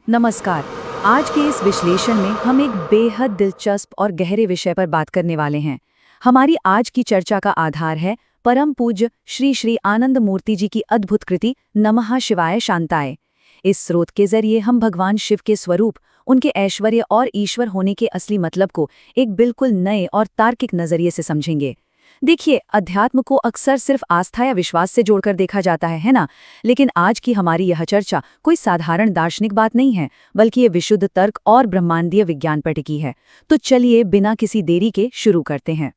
नमस्कार। आज के इस विश्लेषण में हम एक बेहद दिलचस्प और गहरे विषय पर बात करने वाले हैं। हमारी आज की चर्चा का आधार है परम पूज्य श्री श्री आनंद मूर्ति जी की अद्भुत कृति नमः शिवाय शांताय। इस स्रोत के जरिए हम भगवान शिव के स्वरूप, उनके ऐश्वर्य और ईश्वर होने के असली मतलब को एक बिल्कुल नए और तार्किक नजरिए से समझेंगे। देखिए, अध्यात्म को अक्सर सिर्फ आस्था या विश्वास से जोड़कर देखा जाता है ना? लेकिन आज की हमारी यह चर्चा कोई साधारण दार्शनिक बात नहीं है, बल्कि ये विशुद्ध तर्क और ब्रह्मांडीय विज्ञान पर टिकी है। तो चलिए बिना किसी देरी के शुरू करते हैं।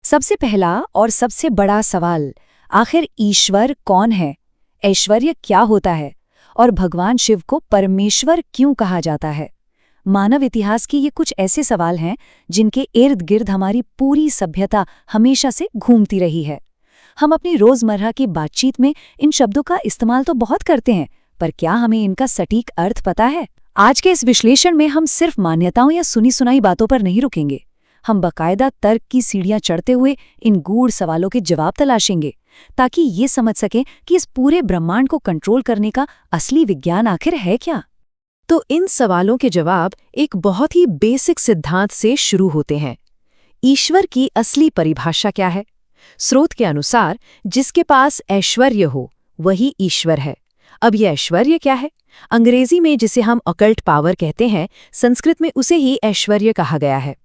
सबसे पहला और सबसे बड़ा सवाल, आखिर ईश्वर कौन है? ऐश्वर्य क्या होता है? और भगवान शिव को परमेश्वर क्यों कहा जाता है? मानव इतिहास के ये कुछ ऐसे सवाल हैं जिनके इर्द गिर्द हमारी पूरी सभ्यता हमेशा से घूमती रही है। हम अपनी रोजमर्रा की बातचीत में इन शब्दों का इस्तेमाल तो बहुत करते हैं, पर क्या हमें इनका सटीक अर्थ पता है? आज के इस विश्लेषण में हम सिर्फ मान्यताओं या सुनी सुनाई बातों पर नहीं रुकेंगे। हम बाकायदा तर्क की सीढ़ियां चढ़ते हुए इन गूढ़ सवालों के जवाब तलाशेंगे, ताकि ये समझ सकें कि इस पूरे ब्रह्मांड को कंट्रोल करने का असली विज्ञान आखिर है क्या। तो इन सवालों के जवाब एक बहुत ही बेसिक सिद्धांत से शुरू होते हैं। ईश्वर की असली परिभाषा क्या है? स्रोत के अनुसार जिसके पास ऐश्वर्य हो वही ईश्वर है। अब यह ऐश्वर्य क्या है? अंग्रेजी में जिसे हम ऑकल्ट पावर कहते हैं, संस्कृत में उसे ही ऐश्वर्य कहा गया है।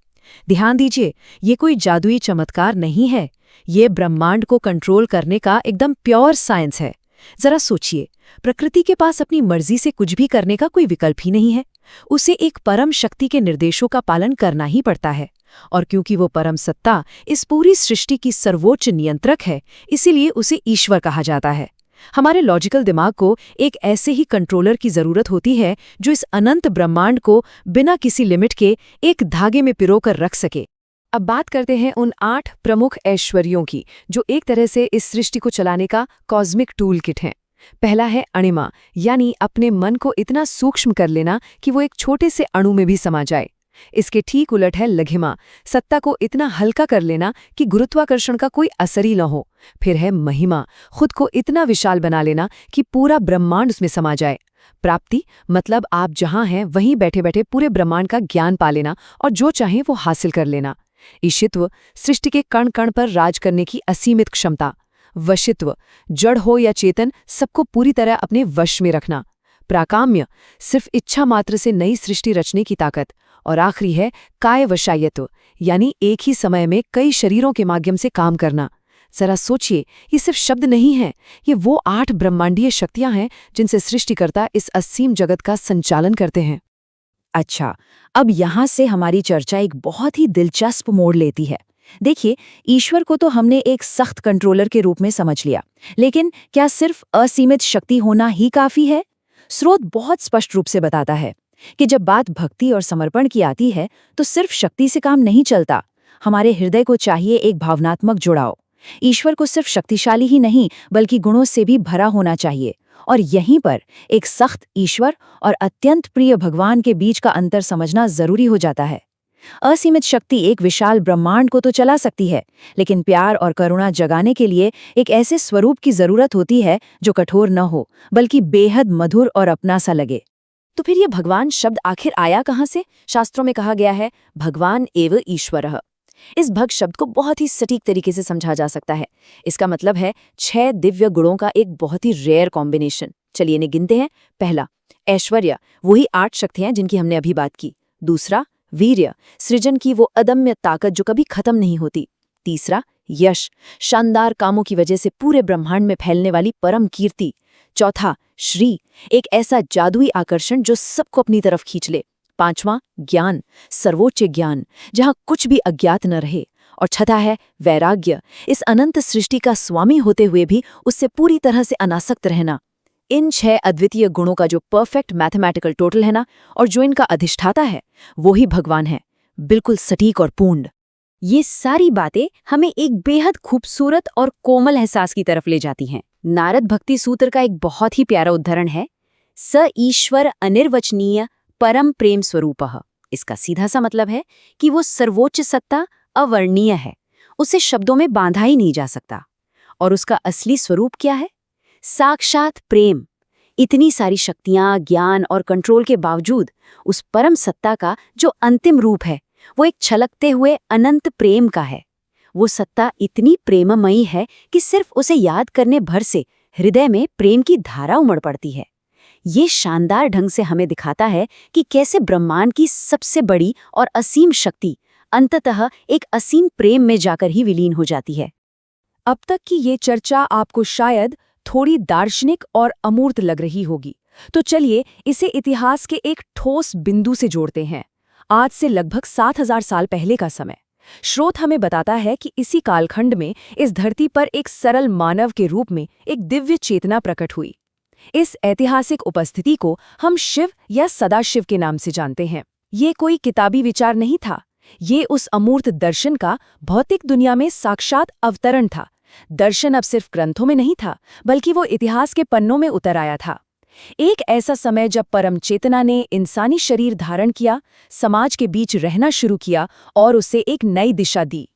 ध्यान दीजिए, ये कोई जादुई चमत्कार नहीं है। ये ब्रह्मांड को कंट्रोल करने का एकदम प्योर साइंस है। जरा सोचिए, प्रकृति के पास अपनी मर्जी से कुछ भी करने का कोई विकल्प ही नहीं है। उसे एक परम शक्ति के निर्देशों का पालन करना ही पड़ता है। और क्योंकि वो परम सत्ता इस पूरी सृष्टि की सर्वोच्च नियंत्रक है, इसीलिए उसे ईश्वर कहा जाता है। हमारे लॉजिकल दिमाग को एक ऐसे ही कंट्रोलर की जरूरत होती है जो इस अनंत ब्रह्मांड को बिना किसी लिमिट के एक धागे में पिरोकर रख सके। अब बात करते हैं उन 8 प्रमुख ऐश्वर्यों की, जो एक तरह से इस सृष्टि को चलाने का कॉस्मिक टूल किट हैं। पहला है अणिमा, यानी अपने मन को इतना सूक्ष्म कर लेना कि वो एक छोटे से अणु में भी समा जाए। इसके ठीक उलट है लघिमा, सत्ता को इतना हल्का कर लेना कि गुरुत्वाकर्षण का कोई असर ही न हो। फिर है महिमा, खुद को इतना विशाल बना लेना कि पूरा ब्रह्मांड उसमें समा जाए। प्राप्ति, मतलब आप जहां हैं वहीं बैठे बैठे पूरे ब्रह्मांड का ज्ञान पा लेना और जो चाहें वो हासिल कर लेना। ईशित्व, सृष्टि के कण कण पर राज करने की असीमित क्षमता। वशित्व, जड़ हो या चेतन, सबको पूरी तरह अपने वश में रखना। प्राकाम्य, सिर्फ इच्छा मात्र से नई सृष्टि रचने की ताकत। और आखिरी है कायवशायत्व, यानी एक ही समय में कई शरीरों के माध्यम से काम करना। जरा सोचिए, ये सिर्फ शब्द नहीं है, ये वो 8 ब्रह्मांडीय शक्तियां हैं जिनसे सृष्टिकर्ता इस असीम जगत का संचालन करते हैं। अच्छा, अब यहाँ से हमारी चर्चा एक बहुत ही दिलचस्प मोड़ लेती है। देखिए, ईश्वर को तो हमने एक सख्त कंट्रोलर के रूप में समझ लिया, लेकिन क्या सिर्फ असीमित शक्ति होना ही काफी है? स्रोत बहुत स्पष्ट रूप से बताता है कि जब बात भक्ति और समर्पण की आती है तो सिर्फ शक्ति से काम नहीं चलता। हमारे हृदय को चाहिए एक भावनात्मक जुड़ाव। ईश्वर को सिर्फ शक्तिशाली ही नहीं बल्कि गुणों से भी भरा होना चाहिए। और यहीं पर एक सख्त ईश्वर और अत्यंत प्रिय भगवान के बीच का अंतर समझना जरूरी हो जाता है। असीमित शक्ति एक विशाल ब्रह्मांड को तो चला सकती है, लेकिन प्यार और करुणा जगाने के लिए एक ऐसे स्वरूप की जरूरत होती है जो कठोर न हो बल्कि बेहद मधुर और अपना सा लगे। तो फिर ये भगवान शब्द आखिर आया कहाँ से? शास्त्रों में कहा गया है भगवान एव ईश्वरः। इस भग शब्द को बहुत ही सटीक तरीके से समझा जा सकता है। इसका मतलब है 6 दिव्य गुणों का एक बहुत ही रेयर कॉम्बिनेशन। चलिए इन्हें गिनते हैं। पहला, ऐश्वर्य, वही 8 शक्तियां जिनकी हमने अभी बात की। दूसरा, वीर्य, सृजन की वो अदम्य ताकत जो कभी खत्म नहीं होती। तीसरा, यश, शानदार कामों की वजह से पूरे ब्रह्मांड में फैलने वाली परम कीर्ति। चौथा, श्री, एक ऐसा जादुई आकर्षण जो सबको अपनी तरफ खींच ले। पांचवां, ज्ञान, सर्वोच्च ज्ञान, जहां कुछ भी अज्ञात न रहे। और छठा है वैराग्य, इस अनंत सृष्टि का स्वामी होते हुए भी उससे पूरी तरह से अनासक्त रहना। इन 6 अद्वितीय गुणों का जो परफेक्ट मैथमेटिकल टोटल है ना, और जो इनका अधिष्ठाता है, वो ही भगवान है, बिल्कुल सटीक और पूर्ण। ये सारी बातें हमें एक बेहद खूबसूरत और कोमल एहसास की तरफ ले जाती हैं। नारद भक्ति सूत्र का एक बहुत ही प्यारा उदाहरण है, स ईश्वर अनिर्वचनीय परम प्रेम स्वरूपः। इसका सीधा सा मतलब है कि वो सर्वोच्च सत्ता अवर्णीय है, उसे शब्दों में बांधा ही नहीं जा सकता। और उसका असली स्वरूप क्या है? साक्षात प्रेम। इतनी सारी शक्तियां, ज्ञान और कंट्रोल के बावजूद उस परम सत्ता का जो अंतिम रूप है वो एक छलकते हुए अनंत प्रेम का है। वो सत्ता इतनी प्रेममयी है कि सिर्फ उसे याद करने भर से हृदय में प्रेम की धारा उमड़ पड़ती है। ये शानदार ढंग से हमें दिखाता है कि कैसे ब्रह्मांड की सबसे बड़ी और असीम शक्ति अंततः एक असीम प्रेम में जाकर ही विलीन हो जाती है। अब तक की ये चर्चा आपको शायद थोड़ी दार्शनिक और अमूर्त लग रही होगी, तो चलिए इसे इतिहास के एक ठोस बिंदु से जोड़ते हैं। आज से लगभग 7000 साल पहले का समय। स्रोत हमें बताता है कि इसी कालखंड में इस धरती पर एक सरल मानव के रूप में एक दिव्य चेतना प्रकट हुई। इस ऐतिहासिक उपस्थिति को हम शिव या सदाशिव के नाम से जानते हैं। ये कोई किताबी विचार नहीं था, ये उस अमूर्त दर्शन का भौतिक दुनिया में साक्षात अवतरण था। दर्शन अब सिर्फ ग्रंथों में नहीं था, बल्कि वो इतिहास के पन्नों में उतर आया था। एक ऐसा समय जब परम चेतना ने इंसानी शरीर धारण किया, समाज के बीच रहना शुरू किया और उसे एक नई दिशा दी।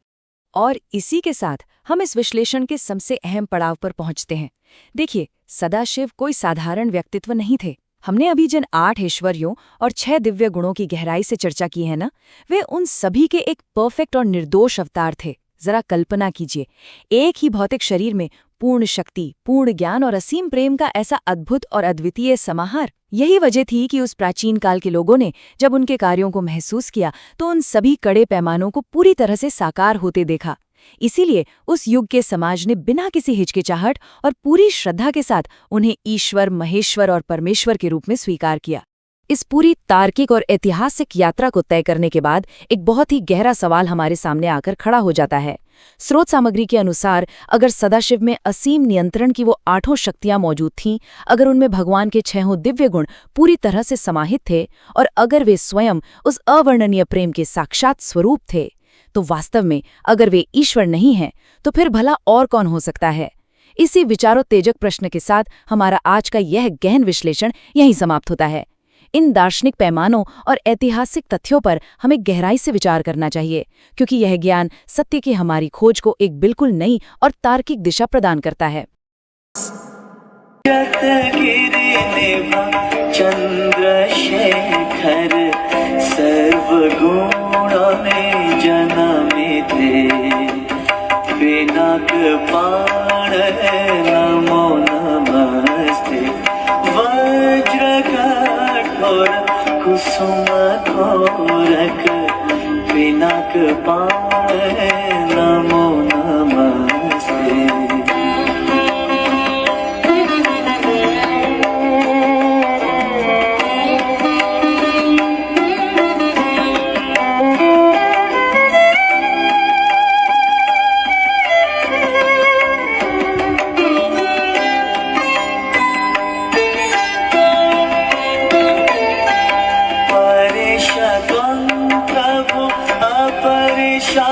और इसी के साथ हम इस विश्लेषण के सबसे अहम पड़ाव पर पहुंचते हैं। देखिए, सदाशिव कोई साधारण व्यक्तित्व नहीं थे। हमने अभी जिन 8 ऐश्वर्यों और 6 दिव्य गुणों की गहराई से चर्चा की है ना, वे उन सभी के एक परफेक्ट और निर्दोष अवतार थे। जरा कल्पना कीजिए, एक ही भौतिक शरीर में पूर्ण शक्ति, पूर्ण ज्ञान और असीम प्रेम का ऐसा अद्भुत और अद्वितीय समाहार। यही वजह थी कि उस प्राचीन काल के लोगों ने जब उनके कार्यों को महसूस किया तो उन सभी कड़े पैमानों को पूरी तरह से साकार होते देखा। इसीलिए उस युग के समाज ने बिना किसी हिचकिचाहट और पूरी श्रद्धा के साथ उन्हें ईश्वर, महेश्वर और परमेश्वर के रूप में स्वीकार किया। इस पूरी तार्किक और ऐतिहासिक यात्रा को तय करने के बाद एक बहुत ही गहरा सवाल हमारे सामने आकर खड़ा हो जाता है। स्रोत सामग्री के अनुसार अगर सदाशिव में असीम नियंत्रण की वो 8 शक्तियां मौजूद थीं, अगर उनमें भगवान के 6 दिव्य गुण पूरी तरह से समाहित थे और अगर वे स्वयं उस अवर्णनीय प्रेम के साक्षात स्वरूप थे, तो वास्तव में अगर वे ईश्वर नहीं हैं तो फिर भला और कौन हो सकता है? इसी विचारोत्तेजक प्रश्न के साथ हमारा आज का यह गहन विश्लेषण यहीं समाप्त होता है। इन दार्शनिक पैमानों और ऐतिहासिक तथ्यों पर हमें गहराई से विचार करना चाहिए, क्योंकि यह ज्ञान सत्य की हमारी खोज को एक बिल्कुल नई और तार्किक दिशा प्रदान करता है। चंद्रशेखर सर्वगुणों में जन्मिते, पिनाकपाण नमो नमस्ते, वज्रकठोर कुसुमधोरक, पिनाकपाण नमो नमस्ते। प्रभु अपरिशा